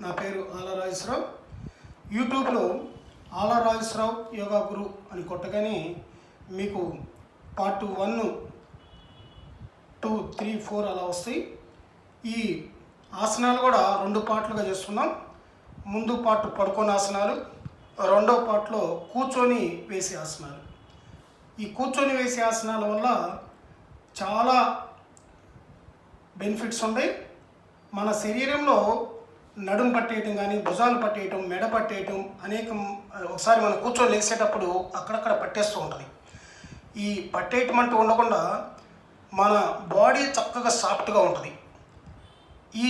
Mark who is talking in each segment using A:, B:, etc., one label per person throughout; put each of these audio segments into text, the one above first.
A: నా పేరు ఆలా రాజేశ్వరరావు. యూట్యూబ్లో ఆలా రాజేశ్వరరావు యోగా గురు అని కొట్టగానే మీకు పార్ట్ 1, 2, 3, 4 అలా వస్తాయి. ఈ ఆసనాలు కూడా 2 పార్ట్లుగా చేస్తున్నాం. ముందు పార్ట్ పడుకొని ఆసనాలు, రెండో పార్ట్లో కూర్చొని వేసే ఆసనాలు. ఈ కూర్చొని వేసే ఆసనాల వల్ల చాలా బెనిఫిట్స్ ఉన్నాయి. మన శరీరంలో నడుం పట్టేయటం కానీ, భుజాలు పట్టేయటం, మెడ పట్టేయటం ఒకసారి మనం కూర్చొని లేచేటప్పుడు అక్కడక్కడ పట్టేస్తూ ఉంటుంది. ఈ పట్టేయటం అంటూ ఉండకుండా మన బాడీ చక్కగా సాఫ్ట్గా ఉంటుంది. ఈ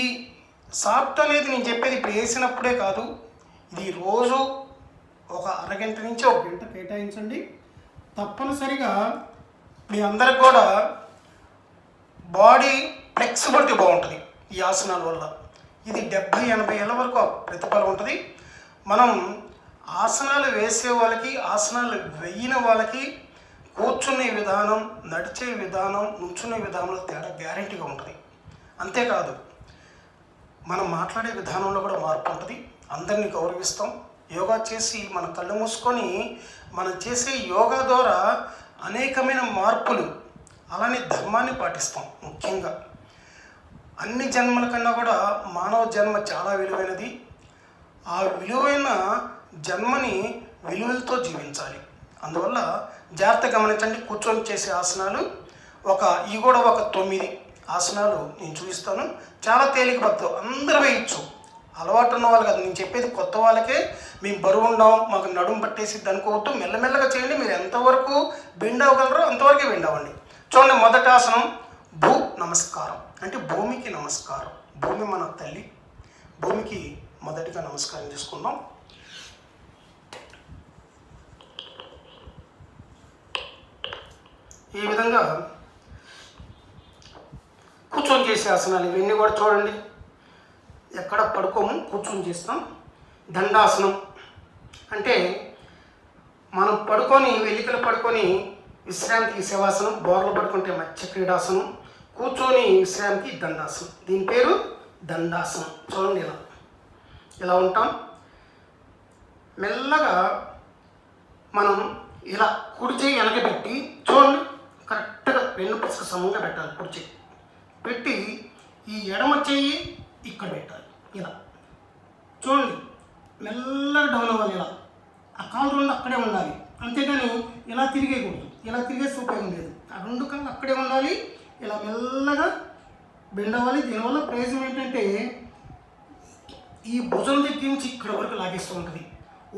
A: సాఫ్ట్ అనేది నేను చెప్పేది ఇప్పుడు వేసినప్పుడే కాదు, ఇది రోజు ఒక అరగంట నుంచి 1 గంట కేటాయించండి. తప్పనిసరిగా మీ అందరికి కూడా బాడీ ఫ్లెక్సిబిలిటీ బాగుంటుంది ఈ ఆసనాల వల్ల. ఇది 70-80 ఏళ్ళ వరకు ప్రతిఫలం ఉంటుంది. మనం ఆసనాలు వేసే వాళ్ళకి, ఆసనాలు వేయని వాళ్ళకి కూర్చునే విధానం, నడిచే విధానం, నుంచునే విధానంలో తేడా గ్యారెంటీగా ఉంటుంది. అంతేకాదు మనం మాట్లాడే విధానంలో కూడా మార్పు ఉంటుంది. అందరినీ గౌరవిస్తాం. యోగా చేసి మన కళ్ళు మూసుకొని మనం చేసే యోగా ద్వారా అనేకమైన మార్పులు, అలానే ధర్మాన్ని పాటిస్తాం. ముఖ్యంగా అన్ని జన్మల కన్నా కూడా మానవ జన్మ చాలా విలువైనది. ఆ విలువైన జన్మని విలువలతో జీవించాలి. అందువల్ల జాగ్రత్త గమనించండి. కూర్చొని చేసే ఆసనాలు ఇవి కూడా ఒక 9 ఆసనాలు నేను చూపిస్తాను. చాలా తేలిక పద్ధతి, అందరూ వేయచ్చు. అలవాటు ఉన్న వాళ్ళు కదా, నేను చెప్పేది కొత్త వాళ్ళకే. మేము బరువు ఉండాం, మాకు నడుము పట్టేసి అనుకోవద్దు. మెల్లమెల్లగా చేయండి. మీరు ఎంతవరకు బెండ్ అవ్వగలరో అంతవరకే బెండ్ అవ్వండి. చూడండి, మొదటి ఆసనం భూ నమస్కారం, అంటే భూమికి నమస్కారం. భూమి మన తల్లి, భూమికి మొదటిగా నమస్కారం చేసుకుందాం. ఈ విధంగా కూర్చొని చేసే ఆసనాలు ఇవన్నీ కూడా చూడండి. ఎక్కడ పడుకోము, కూర్చొని చేస్తాం. దండాసనం అంటే మనం పడుకొని, వెలికలు పడుకొని విశ్రాంతికి శవాసనం, బోర్లు పడుకుంటే మత్స్య క్రీడాసనం, కూర్చొని విశ్రాంతికి దండాసనం. దీని పేరు దండాసనం. చూడండి, ఇలా ఉంటాం. మెల్లగా మనం ఇలా కుడి చేయి వెనకబెట్టి, చూడండి, కరెక్ట్గా వెన్నుపూసకు సమంగా పెట్టాలి. కుడి చేయి పెట్టి ఈ ఎడమ చెయ్యి ఇక్కడ పెట్టాలి. ఇలా చూడండి, మెల్లగా డౌన్ అవ్వాలి. ఇలా ఆ కాళ్ళు 2 అక్కడే ఉండాలి. అంతేగాని ఇలా తిరిగేయకూడదు. ఇలా తిరిగేసి ఉపయోగం లేదు. ఆ 2 కాళ్ళు అక్కడే ఉండాలి. ఇలా మెల్లగా బెండ్ అవ్వాలి. దీనివల్ల ప్రయోజనం ఏంటంటే ఈ భుజం దగ్గర నుంచి ఇక్కడ వరకు లాగేస్తూ ఉంటుంది.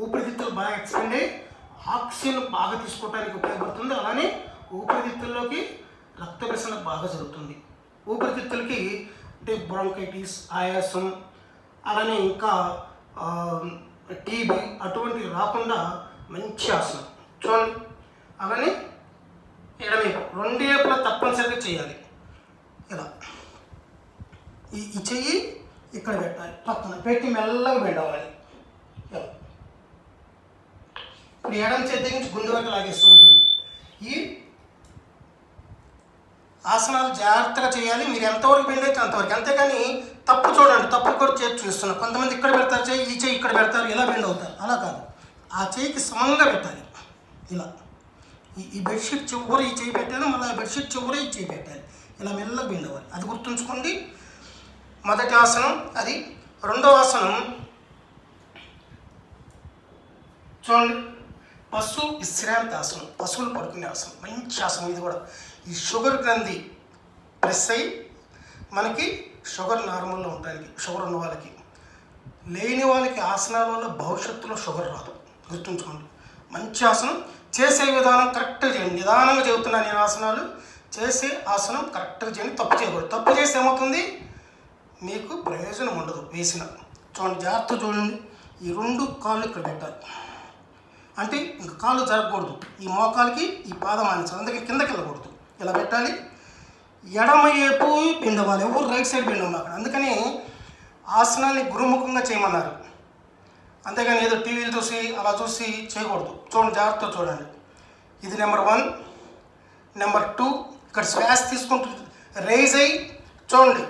A: ఊపిరితిత్తులు బాగా ఎక్స్పెండ్ అయ్యి ఆక్సిజన్ బాగా తీసుకోవడానికి ఉపయోగపడుతుంది. అలానే ఊపిరితిత్తుల్లోకి రక్త ప్రసరణ బాగా జరుగుతుంది. ఊపిరితిత్తులకి అంటే బ్రాంకైటిస్, ఆయాసం, అలానే ఇంకా టీబీ అటువంటివి రాకుండా మంచి ఆసనం. చూడండి, అలానే ఎడమేపు 2 వైపులా తప్పనిసరిగా చేయాలి. ఇలా ఈ చెయ్యి ఇక్కడ పెట్టాలి. పక్కన పెట్టి మెల్లగా బెండ్ అవ్వాలి. ఇలా ఇప్పుడు ఎడమ చేతి నుంచి గుండె వరకు లాగేస్తూ ఉంటుంది. ఈ ఆసనాలు జాగ్రత్తగా చేయాలి. మీరు ఎంతవరకు బెండ్ అయితే అంతవరకు. అంతేగాని తప్పు చూడండి, తప్పు కూడా చేతి చూస్తున్నాను. కొంతమంది ఇక్కడ పెడతారు చేయి, ఈ చేయి ఇక్కడ పెడతారు, ఇలా బెండ్ అవుతారు. అలా కాదు, ఆ చేయికి సమంగా పెట్టాలి. ఇలా ఈ బెడ్షీట్ చివరి ఈ చేయి పెట్టాను, మళ్ళీ ఆ బెడ్షీట్ చివరి ఈ చేయి పెట్టాలి. ఇలా మెల్లగా బెండ్ అవ్వాలి. అది గుర్తుంచుకోండి. మొదటి ఆసనం అది. రెండో ఆసనం చూడండి, పశు విశ్రాంతి ఆసనం, పశువులు పడుకునే ఆసనం. మంచి ఆసనం ఇది కూడా. ఈ షుగర్ గ్రంథి ప్రెస్ అయ్యి మనకి షుగర్ నార్మల్లో ఉండడానికి, షుగర్ ఉన్న వాళ్ళకి, లేని వాళ్ళకి ఆసనాల వల్ల భవిష్యత్తులో షుగర్ రాదు. గుర్తుంచుకోండి. మంచి ఆసనం. చేసే విధానం కరెక్ట్గా చేయండి. నిదానంగా చెబుతున్నాను నేను. ఆసనాలు చేసే ఆసనం కరెక్ట్గా చేయండి. తప్పు చేయకూడదు. తప్పు చేస్తే ఏమవుతుంది, మీకు ప్రయోజనం ఉండదు వేసిన. చూడండి, జాగ్రత్త చూడండి. ఈ 2 కాళ్ళు ఇక్కడ పెట్టాలి. అంటే ఇంకా కాళ్ళు జరగకూడదు. ఈ మోకాలకి ఈ పాదం ఆనించాలి. అందుకే కిందకి వెళ్ళకూడదు. ఇలా పెట్టాలి. ఎడమ వైపు బెండ్ అవ్వాలి. ఎవరు రైట్ సైడ్ బెండ్ అవ్వాలి. అందుకని ఆసనాన్ని గురుముఖంగా చేయమన్నారు. అంతేగాని ఏదో టీవీలు చూసి అలా చూసి చేయకూడదు. చూడండి, జాగ్రత్తగా చూడండి. ఇది నెంబర్ 1. నెంబర్ 2, ఇక్కడ శ్వాస తీసుకుంటూ రైజ్ అయ్యి చూడండి,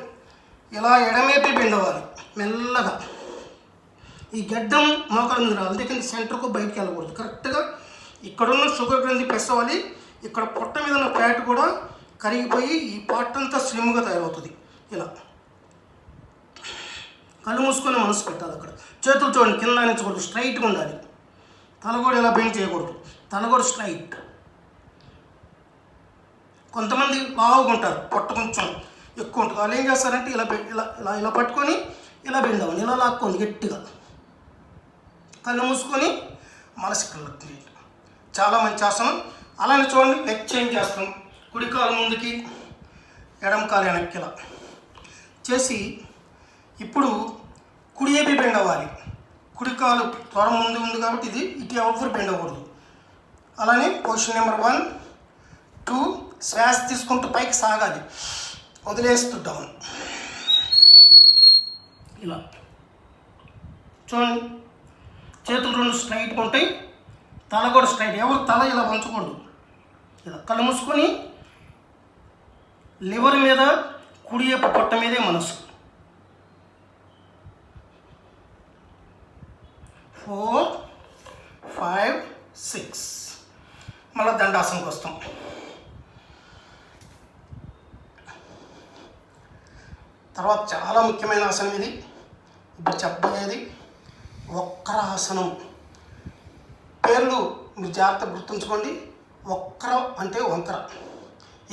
A: ఇలా ఎడమేపి బెండ్ అవ్వాలి. మెల్లగా ఈ గడ్డం మోకాలు రావాలి, కింద సెంటర్కు బయటికి వెళ్ళకూడదు. కరెక్ట్గా ఇక్కడున్న షుగర్ గ్రంథి ప్రెస్ అవ్వాలి. ఇక్కడ పొట్ట మీద ఉన్న ఫ్యాట్ కూడా కరిగిపోయి ఈ పార్ట్ అంతా స్లిమ్గా తయారవుతుంది. ఇలా కళ్ళు మూసుకొని మనసు పెట్టాలి. అక్కడ చేతులు చూడండి, కింద ఆనించకూడదు, స్ట్రైట్గా ఉండాలి. తల కూడా ఇలా బెండ్ చేయకూడదు, తల కూడా స్ట్రైట్. కొంతమంది లావుగుంటారు, పొట్ట కొంచెం ఎక్కువ ఉంటుంది. వాళ్ళు ఏం చేస్తారంటే ఇలా ఇలా ఇలా ఇలా పట్టుకొని ఇలా బెండ్ అవ్వండి, ఇలా లాక్కోండి గట్టిగా. కళ్ళు మూసుకొని మనసు కళ్ళకి. చాలా మంచి ఆసనం. అలానే చూడండి, లెగ్ చేంజ్ చేస్తాం. కుడి కాలు ముందుకి, ఎడమ కాలు వెనక్కి ఇలా చేసి ఇప్పుడు కుడి ఏపీ బెండ్ అవ్వాలి. కుడి కాలు త్వర ముందు ఉంది కాబట్టి ఇది ఇటు ఎవరు బెండ్ అవ్వకూడదు. అలానే పొజిషన్ నెంబర్ 1, 2 శ్వాస తీసుకుంటూ పైకి సాగాలి, వదిలేస్తూ డౌన్. ఇలా చూడండి, చేతులు 2 స్ట్రైట్గా ఉంటాయి, తల కూడా స్ట్రైట్. ఎవరు తల ఇలా వంచకూడదు. ఇలా కళ్ళు మూసుకొని లివర్ మీద, కుడి వైపు పొట్ట మీదే మనసు. 4, 5, 6. మళ్ళీ దండాసనకు వస్తాం. తర్వాత చాలా ముఖ్యమైన ఆసనం ఇది, ఇప్పుడు చెప్పబోయేది వక్రాసనం. పేర్లు మీరు జాగ్రత్తగా గుర్తుంచుకోండి. వక్ర అంటే వంకర,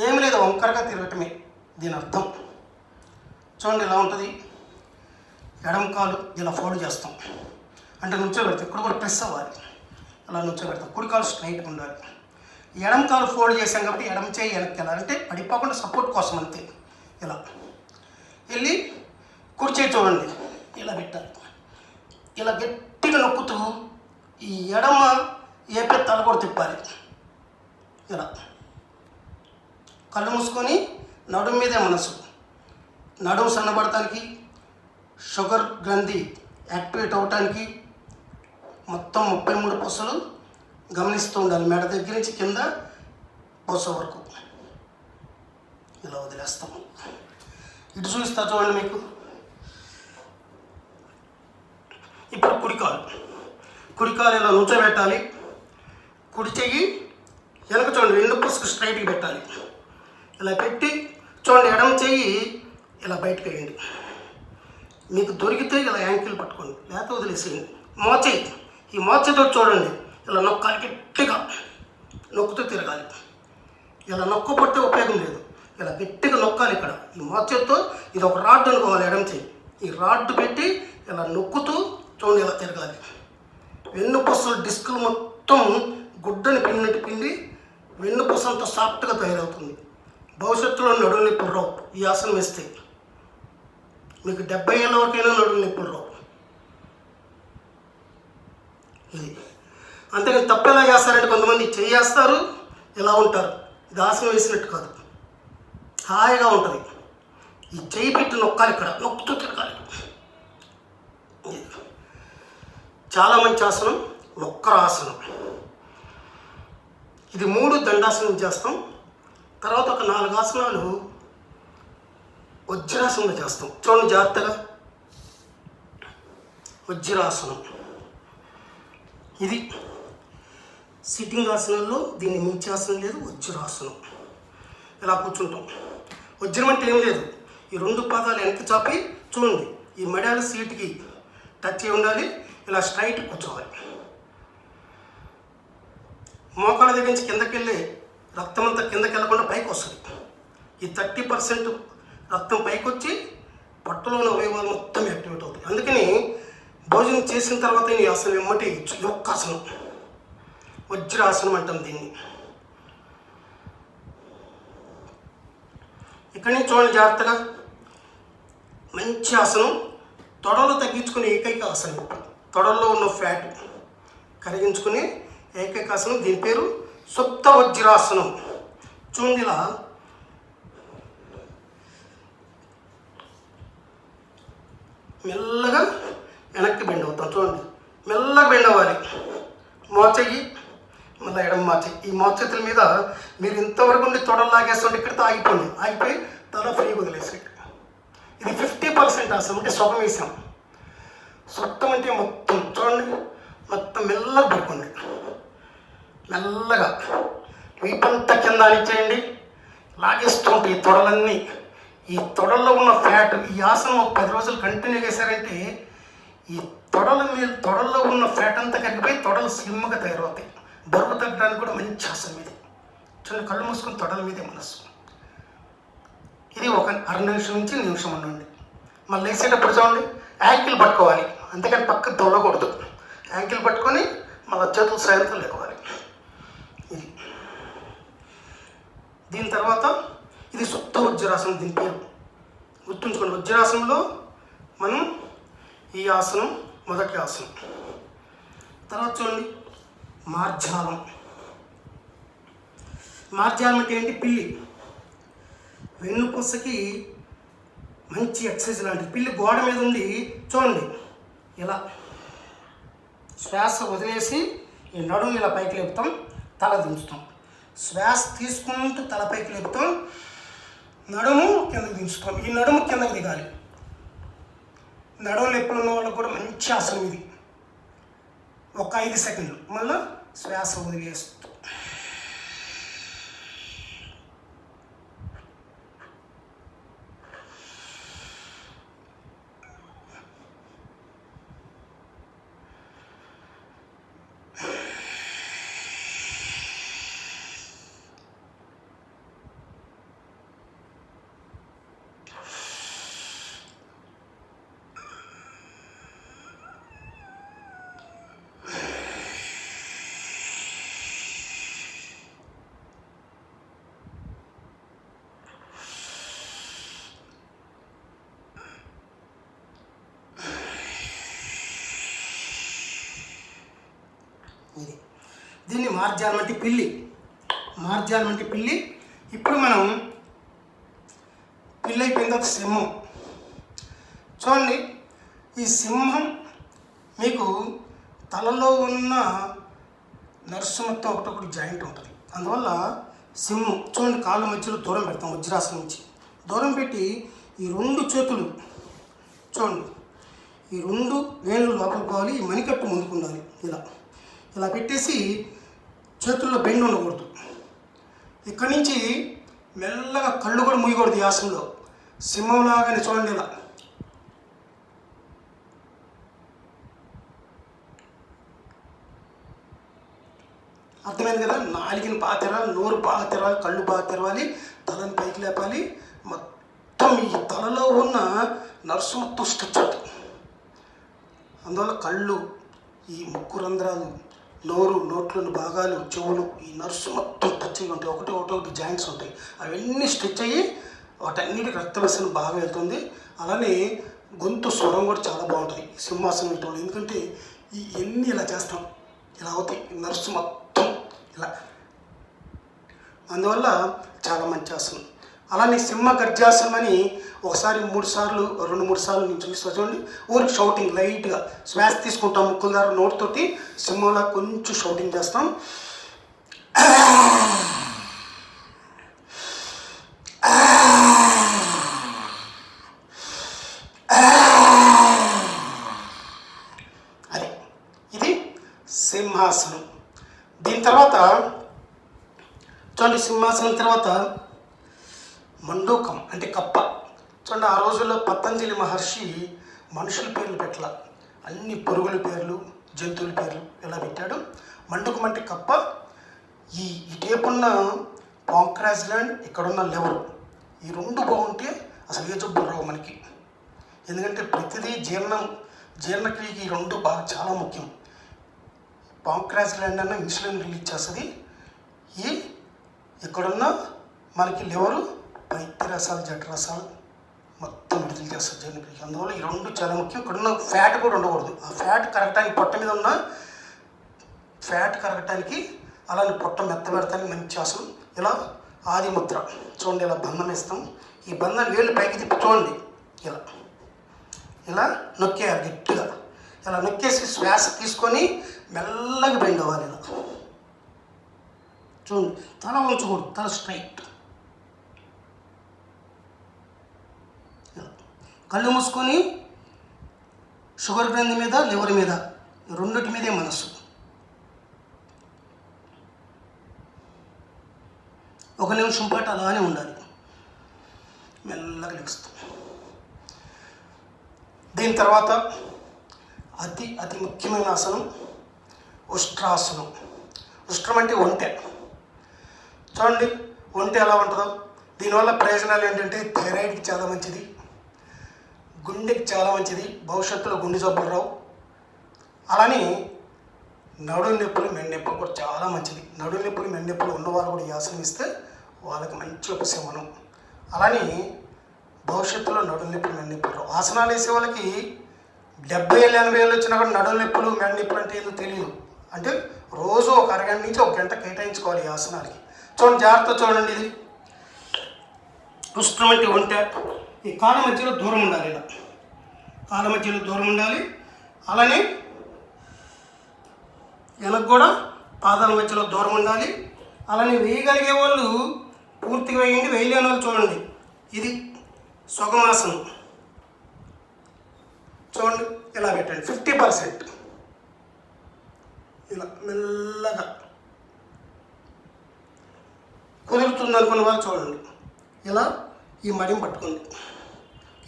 A: ఏమి లేదు, వంకరగా తిరగటమే దీని అర్థం. చూడండి ఎలా ఉంటుంది. ఎడమ కాలు ఇలా ఫోల్డ్ చేస్తాం, అంటే నుంచోబెడతాం. ఇక్కడ కూడా ప్రెస్ అవ్వాలి, అలా నుంచోబెడతాం. కుడి కాలు స్ట్రైట్గా ఉండాలి. ఎడమ కాలు ఫోల్డ్ చేసాం కాబట్టి ఎడమ చేయి వెనక్కి వెళ్ళాలంటే పడిపోకుండా సపోర్ట్ కోసం అంతే. ఇలా వెళ్ళి కుడి చేయి చూడండి ఇలా పెట్టాలి. ఇలా గట్టిగా నొక్కుతూ ఈ ఎడమ ఏపీ తల కూడా తిప్పాలి. ఇలా కళ్ళు మూసుకొని నడుము మీదే మనసు. నడుము సన్నబడటానికి, షుగర్ గ్రంథి యాక్టివేట్ అవ్వటానికి మొత్తం 33 పొసలు గమనిస్తూ ఉండాలి. మెడ దగ్గర నుంచి కింద పొస వరకు ఇలా వదిలేస్తాము. ఇటు చూపిస్తా చూడండి మీకు. ఇప్పుడు కుడికాలు ఇలా నుంచోబెట్టాలి. కుడి చెయ్యి వెనక చూడండి, 2 పొసకు స్ట్రైట్గా పెట్టాలి. ఇలా పెట్టి చూడండి, ఎడమ చెయ్యి ఇలా బయటకు వేయండి. మీకు దొరికితే ఇలా యాంకిల్ పట్టుకోండి, లేకపోతే వదిలేసేయండి. మోచేయి, ఈ మోచేతో చూడండి ఇలా నొక్కాలి, గట్టిగా నొక్కుతూ తిరగాలి. ఇలా నొక్కపట్టే ఉపయోగం లేదు, ఇలా గట్టిగా నొక్కాలి. ఇక్కడ ఈ మోచేతో ఇది ఒక రాడ్ అనుకోవాలి, ఎడమ చెయ్యి ఈ రాడ్ పెట్టి ఇలా నొక్కుతూ చూడండి ఇలా తిరగాలి. వెన్నుపూసలు డిస్కులు మొత్తం గుడ్డని పిండినట్టు పిండి వెన్నుపూస అంతా సాఫ్ట్గా తయారవుతుంది. భవిష్యత్తులో నడుము నొప్పులు రావు ఈ ఆసనం వేస్తే. మీకు 70 ఏళ్ళ వరకైనా నడుము నొప్పులు రావు. ఇది అంతేకాని తప్పు ఎలా చేస్తారంటే కొంతమంది చేస్తారు, ఇలా ఉంటారు. ఇది ఆసనం వేసినట్టు కాదు, హాయిగా ఉంటుంది. ఈ చెయ్యి పెట్టి నొక్కాలి, ఇక్కడ నొక్కుతూ తిరగాలి. చాలా మంచి ఆసనం వక్రాసనం. ఇది 3 దండాసనం చేస్తాం. తర్వాత ఒక 4 ఆసనాలు వజ్రాసనం చేస్తాం. చూడండి జాగ్రత్తగా. వజ్రాసనం ఇది సిట్టింగ్ ఆసనంలో దీన్ని మించి ఆసనం లేదు. వజ్రాసనం ఇలా కూర్చుంటాం. వజ్రం అంటే ఏం లేదు, ఈ 2 పాదాలు వెనక్కి చాపి చూడండి, ఈ మెడాలు సీట్కి టచ్ అయి ఉండాలి. ఇలా స్ట్రైట్ కూర్చోవాలి. మోకాళ్ళ దగ్గర నుంచి కిందకి వెళ్ళి రక్తం అంతా కిందకి వెళ్ళకుండా పైకి వస్తుంది. ఈ 30% రక్తం పైకి వచ్చి పొట్టలోని అవయవాలు మొత్తం యాక్టివేట్ అవుతాయి. అందుకని భోజనం చేసిన తర్వాత ఈ ఆసనం ఏమంటే యొక్కాసనం, వజ్రాసనం అంటాం దీన్ని. ఇక్కడి నుంచి చూడండి జాగ్రత్తగా. మంచి ఆసనం. తొడలు తగ్గించుకునే ఏకైక ఆసనం. తొడల్లో ఉన్న ఫ్యాట్ కరిగించుకునే ఏకైక ఆసనం. దీని పేరు సుప్త వజ్రాసనం. చూండిలా మెల్లగా వెనక్కి బెండ్ అవుతాం. చూడండి మెల్లగా బెండ్ అవ్వాలి. మోచెయ్యి మళ్ళీ ఎడమ మోచెయ్యి. ఈ మోచేతుల మీద మీరు ఇంతవరకు ఉండి తొడలు లాగేస్తుంటే ఇక్కడితో ఆగిపోండి. ఆగిపోయి తల ఫ్రీ వదిలేసి. ఇది 50% ఆసనం, అంటే సగం వేసాం. మొత్తం అంటే మొత్తం చూడండి, మొత్తం మెల్లగా పడుకోండి. మెల్లగా వీపంతా కింద అనిచేయండి. లాగేస్తూ ఉంటాయి ఈ తొడలన్నీ. ఈ తొడల్లో ఉన్న ఫ్యాట్, ఈ ఆసనం ఒక 10 రోజులు కంటిన్యూ చేశారంటే ఈ తొడల్లో ఉన్న ఫ్యాట్ అంతా కరిగిపోయి తొడలు స్లిమ్గా తయారవుతాయి. బరువు తగ్గడానికి కూడా మంచి ఆసనం ఇది. చూడండి, కళ్ళు మూసుకొని తొడల మీదే మనసు. ఇది ఒక అర నిమిషం నుంచి నిమిషం ఉండండి. మళ్ళీ లేచేటప్పుడు చూడండి, యాంకిల్ పట్టుకోవాలి, అంతేకాని పక్క దొల్లకూడదు. యాంకిల్ పట్టుకొని మళ్ళీ చేతులు సాయంత్రం లేకోవాలి. ఇది దీని తర్వాత ఇది సుప్త వజ్రాసనం. దీని పేరు గుర్తుంచుకోండి. వజ్రాసనంలో మనం ఈ ఆసనం మొదటి ఆసనం. తర్వాత చూడండి, మార్జాలం. మార్జాలం అంటే ఏంటి? పిల్లి. వెన్నుపూసకి మంచి ఎక్సర్సైజ్ లాంటిది. పిల్లి గోడ మీద ఉండి చూడండి, ఇలా శ్వాస వదిలేసి ఈ నడుము ఇలా పైకి లేపుతాం, తల దించుతాం. శ్వాస తీసుకుంటూ తల పైకి లేపుతాం, నడుము కిందకి దించుతాం. ఈ నడుము కిందకి దిగాలి. నడుము నొప్పులు ఉన్న వాళ్ళకి కూడా మంచి ఆసనం ఇది. ఒక 5 సెకండ్లు మళ్ళీ శ్వాస వదిలేస్తూ. ఇది దీన్ని మార్జాలం అంటే పిల్లి. మార్జాలం అంటే పిల్లి. ఇప్పుడు మనం పిల్లి అయిపోయిన తర్వాత సింహం. చూడండి, ఈ సింహం మీకు తలలో ఉన్న నర్సు మొత్తం ఒకటొకటి జాయింట్ ఉంటుంది. అందువల్ల సింహం చూడండి, కాళ్ళ మధ్యలో దూరం పెడతాం. వజ్రాసనం నుంచి దూరం పెట్టి ఈ 2 చేతులు చూడండి, ఈ 2 వేళ్ళు లోపలికి పోవాలి. ఈ మణికట్టు ముందుకు ఉండాలి. ఇలా పెట్టేసి చేతుల్లో బెండ్ ఉండకూడదు. ఇక్కడి నుంచి మెల్లగా కళ్ళు కూడా మూయకూడదు. ఈ ఆసనంలో సింహంలాగానే చూడండి, ఇలా అర్థమైంది కదా? నాలుగుని బాగా తెరవాలి, నోరు బాగా తెరవాలి, కళ్ళు బాగా తెరవాలి, తలని పైకి లేపాలి. మొత్తం ఈ తలలో ఉన్న నర్సు మొత్తం స్ట్రెచ్ అవుతుంది. అందువల్ల కళ్ళు, ఈ ముక్కు రంధ్రాలు, నోరు, నోట్లోని భాగాలు, చెవులు, ఈ నర్సు మొత్తం టచ్గా ఉంటాయి. ఒకటి జాయింట్స్ ఉంటాయి. అవన్నీ స్ట్రెచ్ అయ్యి వాటన్నిటికి రక్త ప్రసరణ బాగా వెళ్తుంది. అలానే గొంతు స్వరం కూడా చాలా బాగుంటుంది సింహాసనం వేయటం. ఎందుకంటే ఇవన్నీ ఇలా చేస్తాం, ఇలా అవుతాయి నర్సు మొత్తం ఇలా. అందువల్ల చాలా మంచి ఆసనం. అలానే సింహ గర్జాసనం అని ఒకసారి 2-3 సార్లు నేను చూపిస్తా. చూడండి, ఊరికి షౌటింగ్ లైట్గా శ్వాస తీసుకుంటాం ముక్కుల ద్వారా, నోటితోటి సింహంలా కొంచెం షౌటింగ్ చేస్తాం. అది ఇది సింహాసనం. దీని తర్వాత చూడండి, సింహాసనం తర్వాత మండూకం అంటే కప్ప. చూడండి, ఆ రోజుల్లో పతంజలి మహర్షి మనుషుల పేర్లు పెట్టాల, అన్ని పురుగుల పేర్లు, జంతువుల పేర్లు ఇలా పెట్టాడు. మండూకం అంటే కప్ప. ఇటేపున్న పాంక్రాస్ గ్లాండ్, ఇక్కడున్న లివర్, ఈ 2 బాగుంటే అసలు ఏ జబ్బులు రావు మనకి. ఎందుకంటే ప్రతిదీ జీర్ణక్రియకి ఈ 2 బాగా చాలా ముఖ్యం. పాంక్రాస్ గ్లాండ్ అన్న ఇన్సులిన్ రిలీజ్ చేస్తుంది. ఇక్కడున్న మనకి లివరు పైత్యరసాలు, జఠరసాలు మొత్తం విడుదల చేస్తుంది జీర్ణక్రియకి. అందువల్ల ఈ 2 చాలా ముఖ్యం. ఇక్కడున్న ఫ్యాట్ కూడా ఉండకూడదు. ఆ ఫ్యాట్ కరగటానికి, పొట్ట మీద ఉన్న ఫ్యాట్ కరగటానికి, అలానే పొట్ట మెత్తబెడటానికి మంచి ఆసనం. ఇలా ఆదిముద్ర చూడండి, ఇలా బంధం వేస్తాం. ఈ బంధం వేళ్ళు పైకి తిప్పి చూడండి, ఇలా నొక్కేయాలి గట్టిగా. ఇలా నొక్కేసి శ్వాస తీసుకొని మెల్లగా బెండ్ అవ్వాలి. ఇలా చూడండి, తల ఉంచకూడదు, తల స్ట్రైట్. కళ్ళు మూసుకొని షుగర్ గ్రంథి మీద, లివర్ మీద, రెండిటి మీదే మనసు. ఒక నిమిషం పాటు అలానే ఉండాలి. మెల్లగా లెగుస్తాం. దీని తర్వాత అతి ముఖ్యమైన ఆసనం ఉష్ట్రాసనం. ఉష్ట్రం అంటే ఒంటె. చూడండి ఒంటె ఎలా ఉంటుందో. దీనివల్ల ప్రయోజనాలు ఏంటంటే థైరాయిడ్కి చాలా మంచిది, గుండెకి చాలా మంచిది, భవిష్యత్తులో గుండె జబ్బులు రావు. అలానే నడుము నొప్పులు, మెన్నొప్పులు కూడా చాలా మంచిది. నడుము నొప్పులు, మెన్నొప్పులు ఉన్న వాళ్ళు కూడా ఈ ఆసనం ఇస్తే వాళ్ళకి మంచి ఉపశమనం. అలానే భవిష్యత్తులో నడుము నొప్పులు, మెన్నొప్పులు రావు. ఆసనాలు వేసే వాళ్ళకి 70 ఏళ్ళు 80 ఏళ్ళు వచ్చినా కూడా నడుము నొప్పులు, మెన్నొప్పులు అంటే ఏదో తెలియదు. అంటే రోజు ఒక అరగంట నుంచి 1 గంట కేటాయించుకోవాలి ఈ ఆసనాలకి. చూడండి జాగ్రత్త చూడండి. ఇది ఉష్ట్రం అంటే ఒంటె. ఈ కాళ్ళ మధ్యలో దూరం ఉండాలి. ఇలా కాళ్ళ మధ్యలో దూరం ఉండాలి. అలానే వెనక్కి కూడా పాదాల మధ్యలో దూరం ఉండాలి. అలానే వేయగలిగే వాళ్ళు పూర్తిగా వేయండి, వేయలేని వాళ్ళు చూడండి. ఇది సుగమాసనం. చూడండి ఇలా పెట్టండి. 50% ఇలా మెల్లగా కుదురుతుంది అనుకున్న వాళ్ళు చూడండి. ఇలా ఈ మడిని పట్టుకోండి.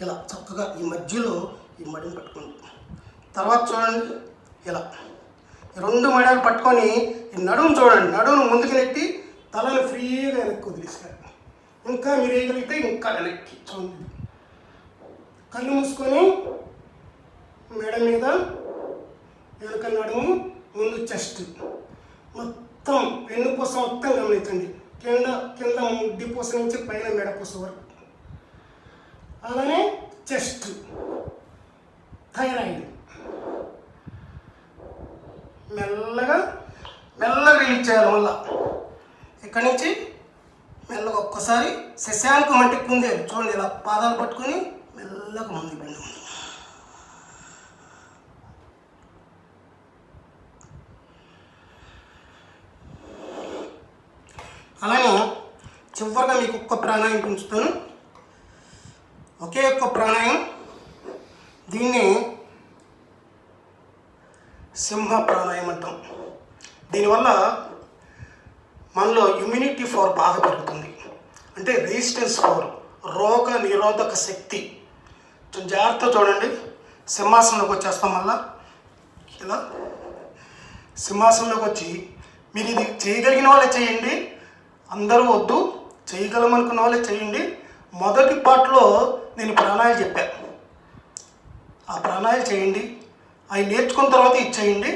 A: ఇలా చక్కగా ఈ మధ్యలో ఈ మడిని పట్టుకోండి. తర్వాత చూడండి ఇలా 2 మడాలు పట్టుకొని ఈ నడుము చూడండి. నడుమును ముందుకు నెట్టి తలను ఫ్రీగా వెనక్కి వదిలేసారు. ఇంకా మీరు వేయగలిగితే ఇంకా వెనక్కి చూడండి. కళ్ళు మూసుకొని మెడ మీద, వెనక నడుము, ముందు చెస్ట్ మొత్తం వెన్నుపూస మొత్తం గమనించండి. కింద ముడ్డిపూస నుంచి పైన మెడపూస వరకు. అలానే చెస్ట్, థైరాయిడ్ మెల్లగా రిలీజ్ చేయాలి. మళ్ళా ఇక్కడి నుంచి మెల్లగా ఒక్కసారి శశాంకం అంటే కుందేలు చూడండి. ఇలా పాదాలు పట్టుకొని మెల్లగా ముందుకు పిండి. అలానే చివరిగా మీకు ఒక్క ప్రాణాయం పెంచుతాను. ఒకే ఒక్క ప్రాణాయం. దీన్ని సింహ ప్రాణాయం అంటాం. దీనివల్ల మనలో ఇమ్యూనిటీ పవర్ బాగా పెరుగుతుంది. అంటే రెసిస్టెన్స్ పవర్, రోగ నిరోధక శక్తి. జాగ్రత్త చూడండి. సింహాసనంలోకి వచ్చేస్తాం. మళ్ళా ఇలా సింహాసనంలోకి వచ్చి మీరు ఇది చేయగలిగిన వాళ్ళే చేయండి, అందరూ వద్దు, చేయగలమనుకున్న వాళ్ళే చేయండి. మొదటి పార్ట్లో నేను ప్రాణాయాలు చెప్పాను. ఆ ప్రాణాయాలు చేయండి. అవి నేర్చుకున్న తర్వాత ఇది చేయండి.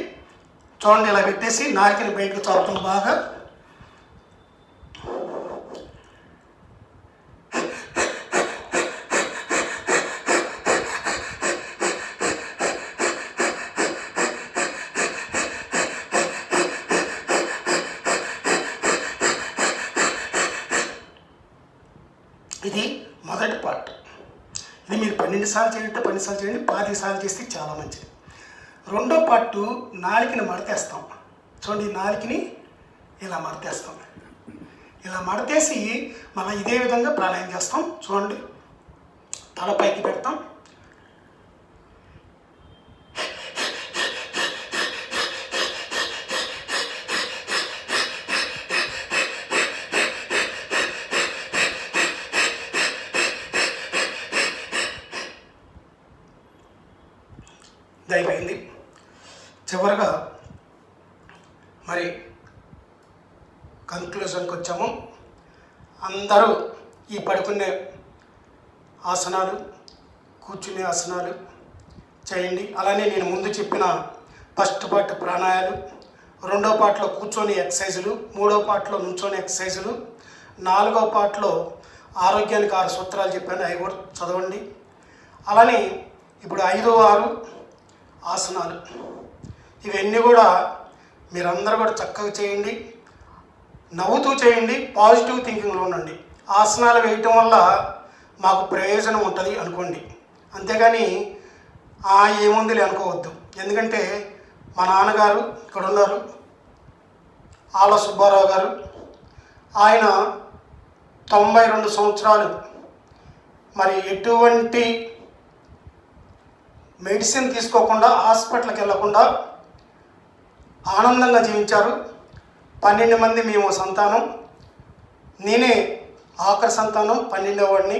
A: చూడండి ఇలా పెట్టేసి నాలుకని బయటకు చాపుతుంది బాగా. ఇది మొదటి పార్ట్. ఇది మీరు 12 సార్లు చేయండి, 10 సార్లు చేయండి, 10 సార్లు చేస్తే చాలా మంచిది. రెండో పార్టు నాలుకని మడతేస్తాం. చూడండి నాలుకని ఇలా మడతేస్తాం. ఇలా మడతేసి మళ్ళీ ఇదే విధంగా ప్రాణాయామం చేస్తాం. చూడండి తల పైకి పెడతాం. అయిపోయింది. చివరగా మరి కన్క్లూజన్కి వచ్చాము. అందరూ ఈ పడుకునే ఆసనాలు, కూర్చునే ఆసనాలు చేయండి. అలానే నేను ముందు చెప్పిన ఫస్ట్ పార్ట్ ప్రాణాయాలు, రెండో పార్ట్లో కూర్చొని ఎక్సర్సైజులు, మూడో పార్ట్లో నుంచొని ఎక్సర్సైజులు, నాలుగో పార్ట్లో ఆరోగ్యానికి 6 సూత్రాలు చెప్పాను, అవి కూడా చదవండి. అలానే ఇప్పుడు 5, 6 ఆసనాలు. ఇవన్నీ కూడా మీరందరూ కూడా చక్కగా చేయండి, నవ్వుతూ చేయండి, పాజిటివ్ థింకింగ్లో ఉండండి. ఆసనాలు వేయటం వల్ల మాకు ప్రయోజనం ఉంటుంది అనుకోండి, అంతేగాని ఏముందిలే అనుకోవద్దు. ఎందుకంటే మా నాన్నగారు ఇక్కడ ఉన్నారు, ఆళ్ళ సుబ్బారావు గారు. ఆయన 92 సంవత్సరాలు మరి ఎటువంటి మెడిసిన్ తీసుకోకుండా హాస్పిటల్కి వెళ్ళకుండా ఆనందంగా జీవించారు. 12 మంది మేము సంతానం, నేనే ఆఖరి సంతానం, 12వ వాడిని.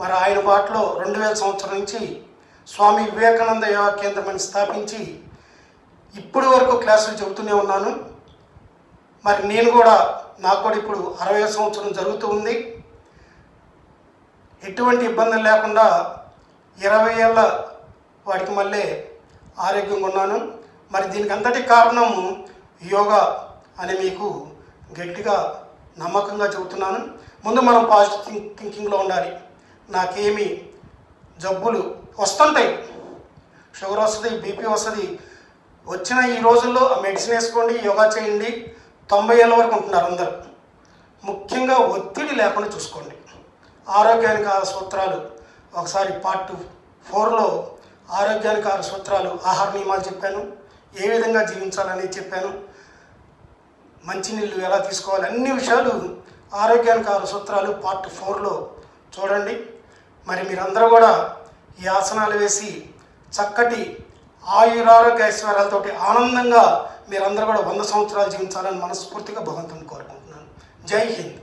A: మరి ఆయన బాటలో 2000 సంవత్సరం నుంచి స్వామి వివేకానంద యోగా కేంద్రం స్థాపించి ఇప్పటి వరకు క్లాసులు చెబుతూనే ఉన్నాను. మరి నేను కూడా నాకు కూడా ఇప్పుడు 60వ సంవత్సరం జరుగుతూ ఉంది. ఎటువంటి ఇబ్బందులు లేకుండా 20 ఏళ్ళ వాడికి మళ్ళీ ఆరోగ్యంగా ఉన్నాను. మరి దీనికి అంతటి కారణం యోగా అని మీకు గట్టిగా నమ్మకంగా చెబుతున్నాను. ముందు మనం పాజిటివ్ థింకింగ్లో ఉండాలి. నాకేమి జబ్బులు వస్తుంటాయి, షుగర్ వస్తుంది, బీపీ వస్తుంది. వచ్చిన ఈ రోజుల్లో ఆ మెడిసిన్ వేసుకోండి, యోగా చేయండి, 90 ఏళ్ళ వరకు ఉంటున్నారు అందరూ. ముఖ్యంగా ఒత్తిడి లేకుండా చూసుకోండి. ఆరోగ్యానికి 6 సూత్రాలు ఒకసారి పార్ట్ 4లో ఆరోగ్యానికి 6 సూత్రాలు, ఆహార నియమాలు చెప్పాను, ఏ విధంగా జీవించాలని చెప్పాను, మంచినీళ్ళు ఎలా తీసుకోవాలి, అన్ని విషయాలు ఆరోగ్యానికి 6 సూత్రాలు పార్ట్ 4లో చూడండి. మరి మీరందరూ కూడా ఈ ఆసనాలు వేసి చక్కటి ఆయురారోగ్య ఐశ్వర్యాలతోటి ఆనందంగా మీరందరూ కూడా 100 సంవత్సరాలు జీవించాలని మనస్ఫూర్తిగా భగవంతుని కోరుకుంటున్నాను. జై హింద్.